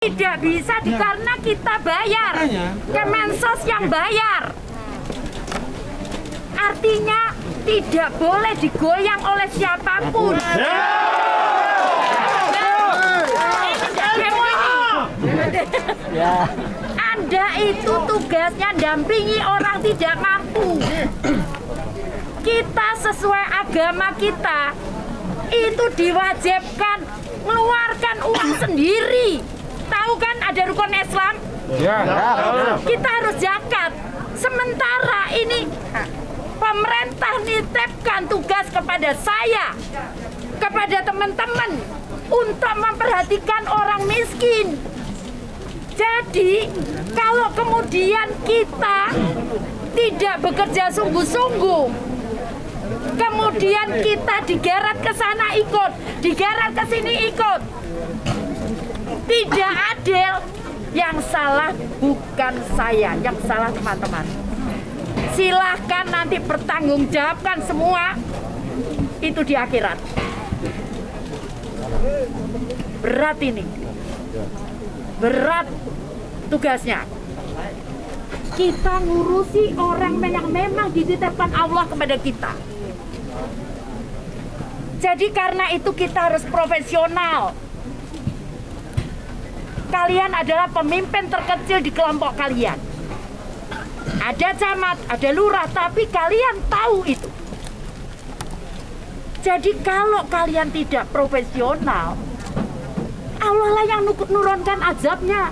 Tidak bisa karena kita bayar, Kemensos yang bayar. Artinya tidak boleh digoyang oleh siapapun. Anda itu tugasnya dampingi orang tidak mampu. Kita sesuai agama kita itu diwajibkan mengeluarkan uang sendiri. Tahu kan ada rukun Islam? Ya. Kita harus zakat. Sementara ini pemerintah nitipkan tugas kepada saya, kepada teman-teman untuk memperhatikan orang miskin. Jadi kalau kemudian kita tidak bekerja sungguh-sungguh, kemudian kita digeret ke sana ikut, digeret ke sini ikut, tidak adil. Yang salah bukan saya, yang salah teman-teman. Silahkan nanti pertanggungjawabkan semua itu di akhirat. Berat ini, berat tugasnya. Kita ngurusi orang yang memang dititipkan Allah kepada kita. Jadi karena itu kita harus profesional. Kalian adalah pemimpin terkecil di kelompok kalian. Ada camat, ada lurah, tapi kalian tahu itu. Jadi kalau kalian tidak profesional, Allah lah yang nurunkan azabnya.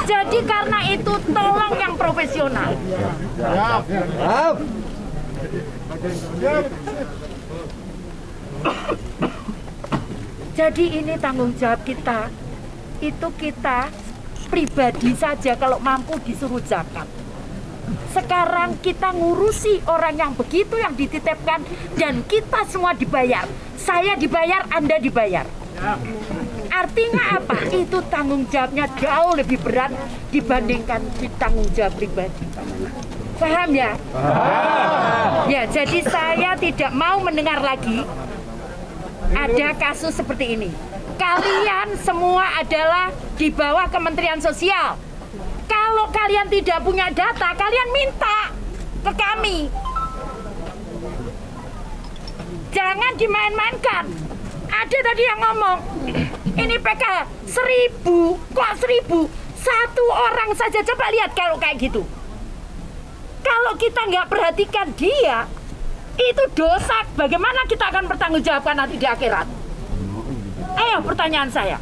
Jadi karena itu tolong yang profesional. Jadi ini tanggung jawab kita. Itu kita pribadi saja kalau mampu disuruh zakat. Sekarang kita ngurusi orang yang begitu yang dititipkan dan kita semua dibayar. Saya dibayar, Anda dibayar. Artinya apa? Itu tanggung jawabnya jauh lebih berat dibandingkan tanggung jawab pribadi. Paham ya? Ya, jadi saya tidak mau mendengar lagi ada kasus seperti ini. Kalian semua adalah di bawah Kementerian Sosial. Kalau kalian tidak punya data, kalian minta ke kami. Jangan dimain-mainkan. Ada tadi yang ngomong, ini PK 1000, kok 1000? Satu orang saja, coba lihat kalau kayak gitu. Kalau kita nggak perhatikan dia, itu dosa. Bagaimana kita akan bertanggungjawabkan nanti di akhirat? Ayo pertanyaan saya.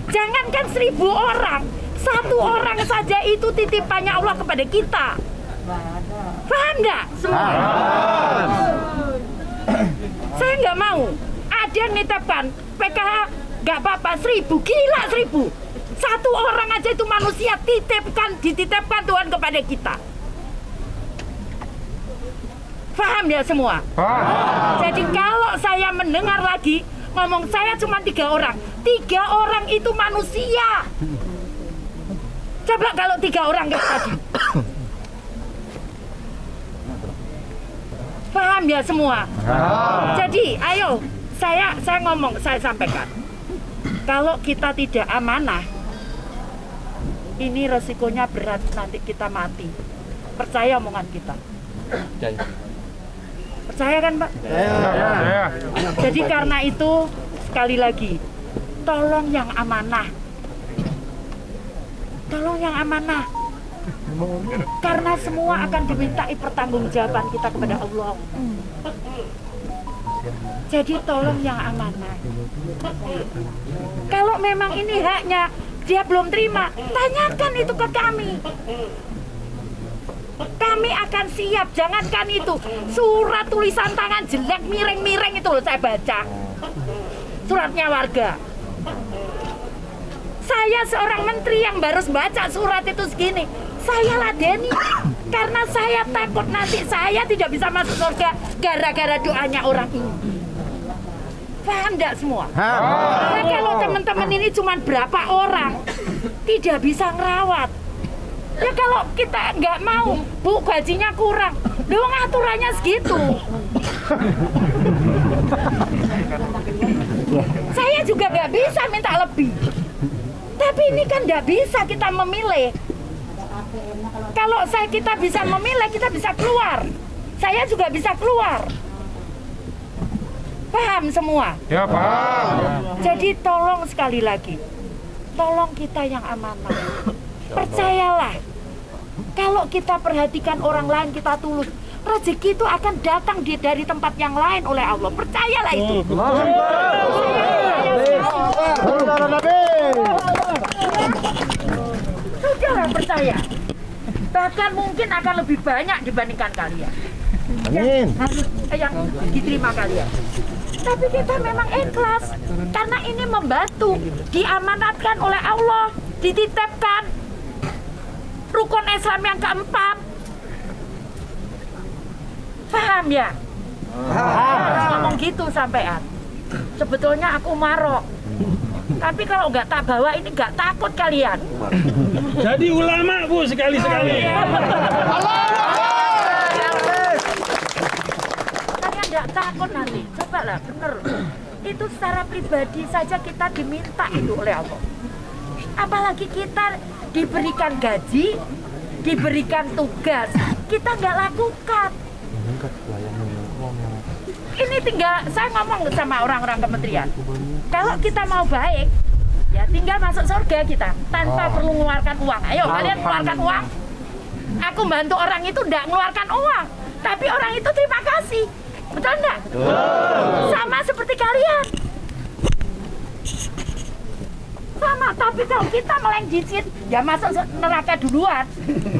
Jangankan 1000 orang, satu orang saja itu titipannya Allah kepada kita. Paham nggak semua? Saya nggak mau. Ada yang nitipkan PKH nggak apa-apa 1000, gila 1000. Satu orang aja itu manusia dititipkan Tuhan kepada kita. Paham ya semua? Jadi kalau saya mendengar lagi ngomong saya cuma 3 orang. 3 orang itu manusia. Coba kalau 3 orang kayak tadi. Paham ya semua? Jadi ayo saya ngomong, saya sampaikan. Kalau kita tidak amanah, ini resikonya berat, nanti kita mati. Percaya omongan kita. Percaya kan Pak? Ya. Jadi karena itu sekali lagi, tolong yang amanah. Tolong yang amanah. Karena semua akan dimintai pertanggungjawaban kita kepada Allah. Jadi tolong yang amanah. Kalau memang ini haknya, dia belum terima, tanyakan itu ke kami. Kami akan siap, jangankan itu surat tulisan tangan jelek miring-miring itu loh saya baca. Suratnya warga. Saya seorang menteri yang baru baca surat itu segini. Saya ladeni karena saya takut nanti saya tidak bisa masuk surga gara-gara doanya orang ini. Paham enggak semua? Nah, kalau teman-teman ini cuma berapa orang tidak bisa ngerawat. Ya kalau kita nggak mau, Bu, gajinya kurang. Lu aturannya segitu. juga nggak bisa minta lebih. Tapi ini kan nggak bisa kita memilih. Kalau kita bisa memilih, kita bisa keluar. Saya juga bisa keluar. Paham semua? Ya, paham. Jadi tolong sekali lagi, tolong kita yang amanah. Percayalah, kalau kita perhatikan orang lain, kita tulus, rezeki itu akan datang dari tempat yang lain oleh Allah. Percayalah itu. Sudahlah, percaya. Bahkan mungkin akan lebih banyak dibandingkan kalian. Amin. Yang diterima kalian. Tapi kita memang ikhlas karena ini membantu, diamanatkan oleh Allah, dititipkan rukun Islam yang keempat. Paham ya? Paham. Ngomong gitu sampean. Sebetulnya aku marok. Tapi kalau nggak tak bawa ini nggak takut kalian. Jadi ulama Bu sekali-sekali. Kalian nggak takut nanti. Coba lah, bener. Itu secara pribadi saja kita diminta itu oleh Allah. Apalagi kita diberikan gaji, diberikan tugas, kita nggak lakukan. Ini tinggal saya ngomong sama orang-orang kementerian. Kalau kita mau baik, ya tinggal masuk surga kita tanpa perlu mengeluarkan uang. Ayo kalian keluarkan uang. Aku bantu orang itu enggak mengeluarkan uang, tapi orang itu terima kasih. Betul enggak? Sama seperti kalian. Sama, tapi kalau kita melenggicin, ya masuk neraka duluan.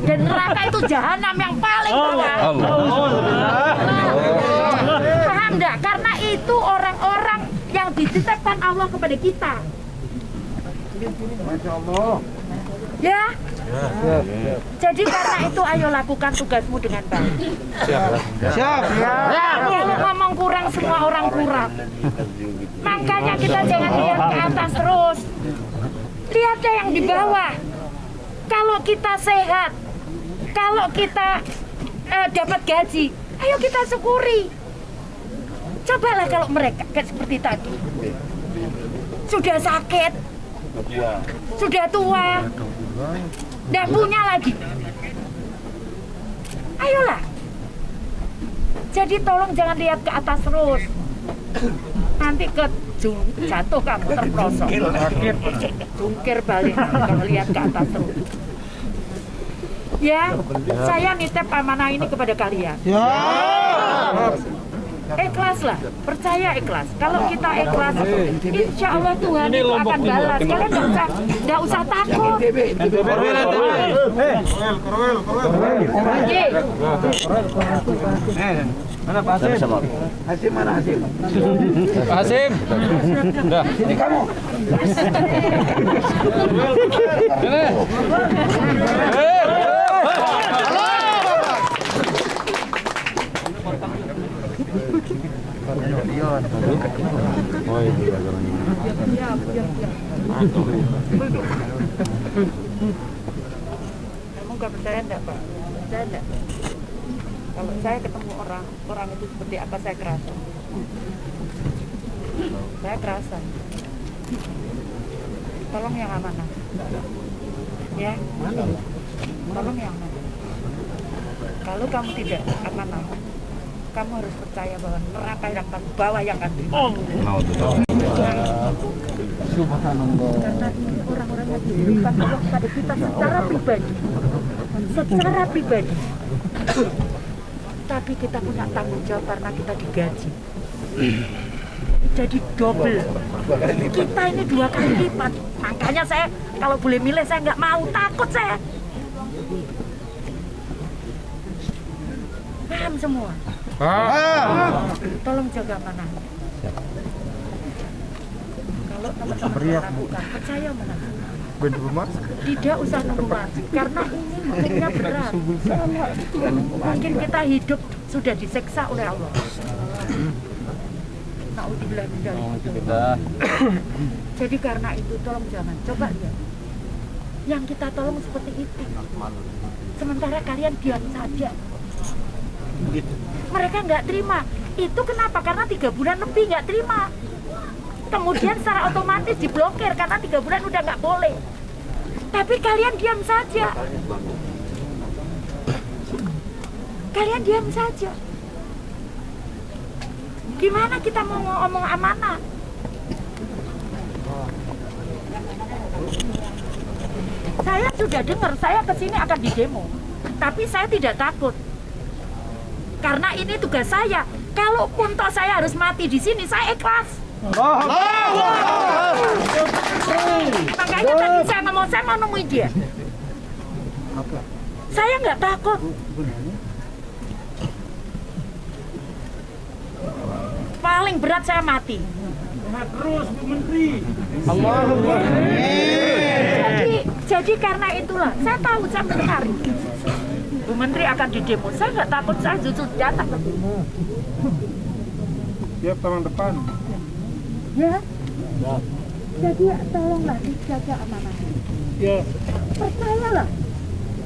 Dan neraka itu jahanam yang paling bawah. Paham enggak? Karena itu orang-orang yang dititipkan Allah kepada kita. Masya Allah. Ya? Jadi karena itu ayo lakukan tugasmu dengan baik. Siap. Kalau ngomong kurang, semua orang kurang. Makanya kita jangan lihat ke atas terus. Lihatnya yang di bawah. Kalau kita sehat, kalau kita dapat gaji, ayo kita syukuri. Cobalah kalau mereka kayak seperti tadi. Sudah sakit, sudah tua, tidak punya lagi. Ayolah. Jadi tolong jangan lihat ke atas terus. Nanti jatuh kamu terprosok. Jungkir balik kalau lihat ke atas terus. Ya, saya nitip amanah ini kepada kalian. Ikhlaslah, percaya ikhlas. Kalau kita ikhlas, insya Allah Tuhan itu akan balas. Kalian nggak usah takut. Mana Pak Hasim? Hasim mana Hasim? Hasim. Dah. Ini kamu. Kamu nggak percaya enggak, Pak? Percaya enggak? Kalau saya ketemu orang itu seperti apa saya kerasa. Saya kerasa. Tolong yang amanah. Ya. Tolong yang amanah. Kalau kamu tidak amanah, kamu harus percaya bahwa neraka yang kamu bawa yang akan karena ini orang-orang yang diberikan Allah pada kita secara pribadi. Secara pribadi. Tapi kita punya tanggung jawab karena kita digaji. Jadi double. Kita ini 2 kali lipat. Makanya saya kalau boleh milih saya nggak mau, takut saya. Paham semua? Tolong jaga amanah. Kalau teman-teman lakukan, percaya menang. Tidak usah nunggu mati, karena ini mungkinnya berat. Mungkin kita hidup sudah disiksa oleh Allah. Naudzubillah min dzalik. Jadi karena itu tolong jangan. Coba lihat. Yang kita tolong seperti itu. Sementara kalian diam saja. Mereka nggak terima. Itu kenapa? Karena 3 bulan lebih nggak terima. kemudian secara otomatis diblokir karena 3 bulan udah nggak boleh. Tapi kalian diam saja. Kalian diam saja. Gimana kita mau ngomong amanah? Saya sudah dengar, saya kesini akan didemo. Tapi saya tidak takut. Karena ini tugas saya. Kalaupun toh saya harus mati di sini, saya ikhlas. Makanya tadi saya mau nemuin dia. Saya nggak takut. Paling berat saya mati. Terus Bu Menteri. Jadi karena itulah saya tahu saya mendengar Bu Menteri akan didemo. Saya nggak takut, saya justru datang ke sini. Siap tahun depan. Ya. Jadi tolonglah dijaga amanahnya. Ya. Percayalah,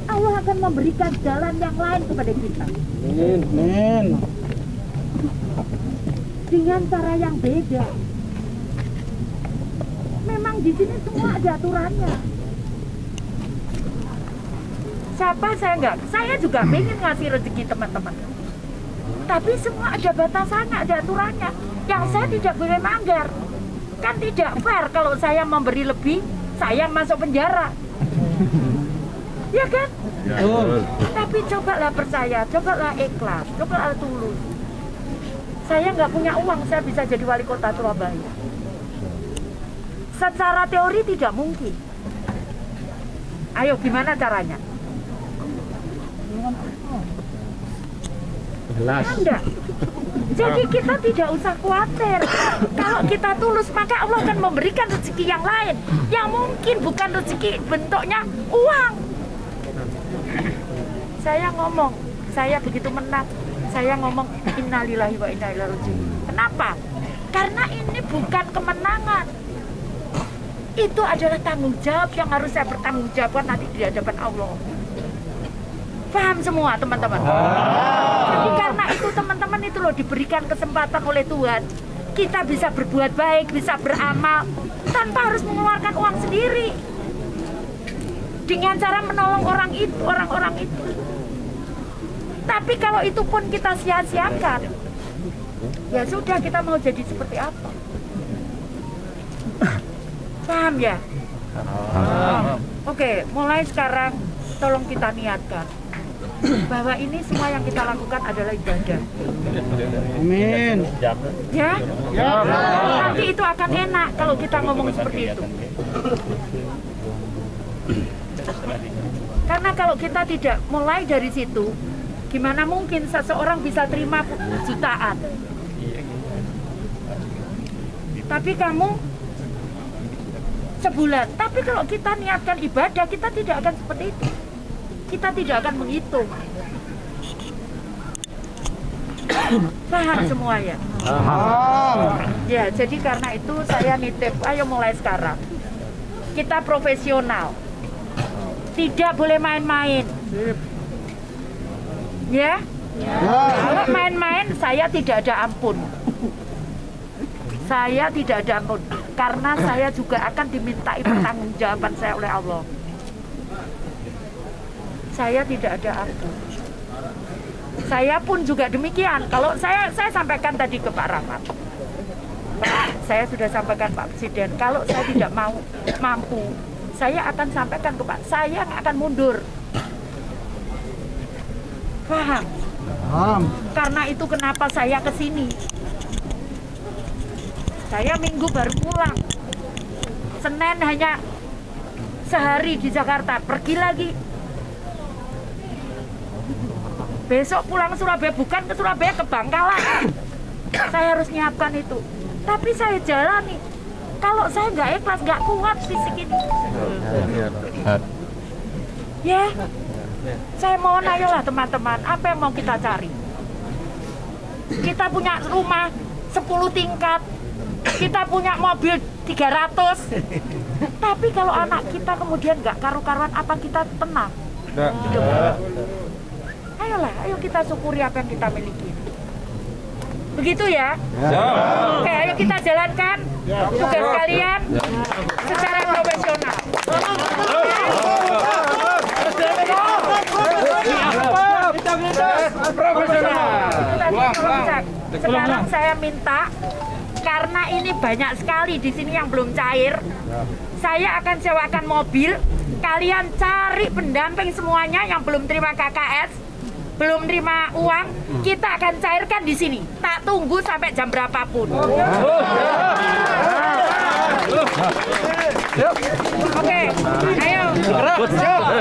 Allah akan memberikan jalan yang lain kepada kita. Amin. Dengan cara yang beda. Memang di sini semua ada aturannya. Siapa saya enggak? Saya juga pengen ngasih rezeki teman-teman. Tapi semua ada batasannya, ada aturannya. Yang saya tidak boleh melanggar. Kan tidak fair kalau saya memberi lebih, saya masuk penjara. Ya kan? Tapi cobalah percaya, cobalah ikhlas, cobalah tulus. Saya nggak punya uang, saya bisa jadi wali kota Surabaya. Secara teori tidak mungkin. Ayo, gimana caranya? Jelas. Enggak. Jadi kita tidak usah khawatir. Kalau kita tulus, maka Allah akan memberikan rezeki yang lain. Yang mungkin bukan rezeki bentuknya uang. Saya ngomong, saya begitu menang. Saya ngomong innalillahi wa inna ilaihi raji'un. Kenapa? Karena ini bukan kemenangan. Itu adalah tanggung jawab yang harus saya bertanggung jawabkan nanti di hadapan Allah. Paham semua teman-teman? Jadi karena itu teman-teman itu loh diberikan kesempatan oleh Tuhan. Kita bisa berbuat baik, bisa beramal tanpa harus mengeluarkan uang sendiri. Dengan cara menolong orang-orang itu. Tapi kalau itu pun kita sia-siakan, ya sudah, kita mau jadi seperti apa? Paham ya? Oke, mulai sekarang tolong kita niatkan bahwa ini semua yang kita lakukan adalah ibadah. Amin. Ya? Nanti itu akan enak kalau kita ngomong seperti itu. Karena kalau kita tidak mulai dari situ, gimana mungkin seseorang bisa terima jutaan? Tapi kamu sebulan. Tapi kalau kita niatkan ibadah, kita tidak akan seperti itu. Kita tidak akan menghitung. Paham semua ya? Ya, jadi karena itu saya nitip, ayo mulai sekarang. Kita profesional. Tidak boleh main-main. Ya? Kalau main-main, saya tidak ada ampun. Saya tidak ada ampun. Karena saya juga akan dimintai pertanggungjawaban saya oleh Allah. Saya tidak ada ampun. Saya pun juga demikian. Kalau saya sampaikan tadi ke Pak Rahmat, Pak, saya sudah sampaikan Pak Presiden, kalau saya tidak mampu, saya akan sampaikan ke Pak, saya akan mundur. Paham? Paham. Karena itu kenapa saya ke sini. Saya Minggu baru pulang. Senin hanya sehari di Jakarta, pergi lagi. Besok pulang Surabaya, bukan ke Surabaya, ke Bangkalan. Saya harus nyiapkan itu. Tapi saya jalani. Kalau saya nggak ikhlas, nggak kuat fisik ini. Ya, saya mohon ayolah teman-teman, apa yang mau kita cari? Kita punya rumah 10 tingkat, kita punya mobil 300. Tapi kalau anak kita kemudian nggak karu-karuan, apa kita tenang? Ayolah, ayo kita syukuri apa yang kita miliki. Begitu ya? Oke, ayo kita jalankan tugas kalian secara profesional. Sekarang saya minta, karena ini banyak sekali di sini yang belum cair, saya akan sewakan mobil. Kalian cari pendamping semuanya yang belum terima KKS, belum terima uang, kita akan cairkan di sini. Tak tunggu sampai jam berapapun. Oke, ayo. Jalan.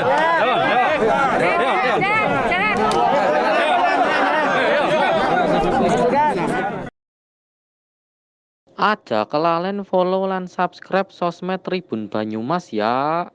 Aja kelalen follow lan subscribe sosmed Tribun Banyumas ya.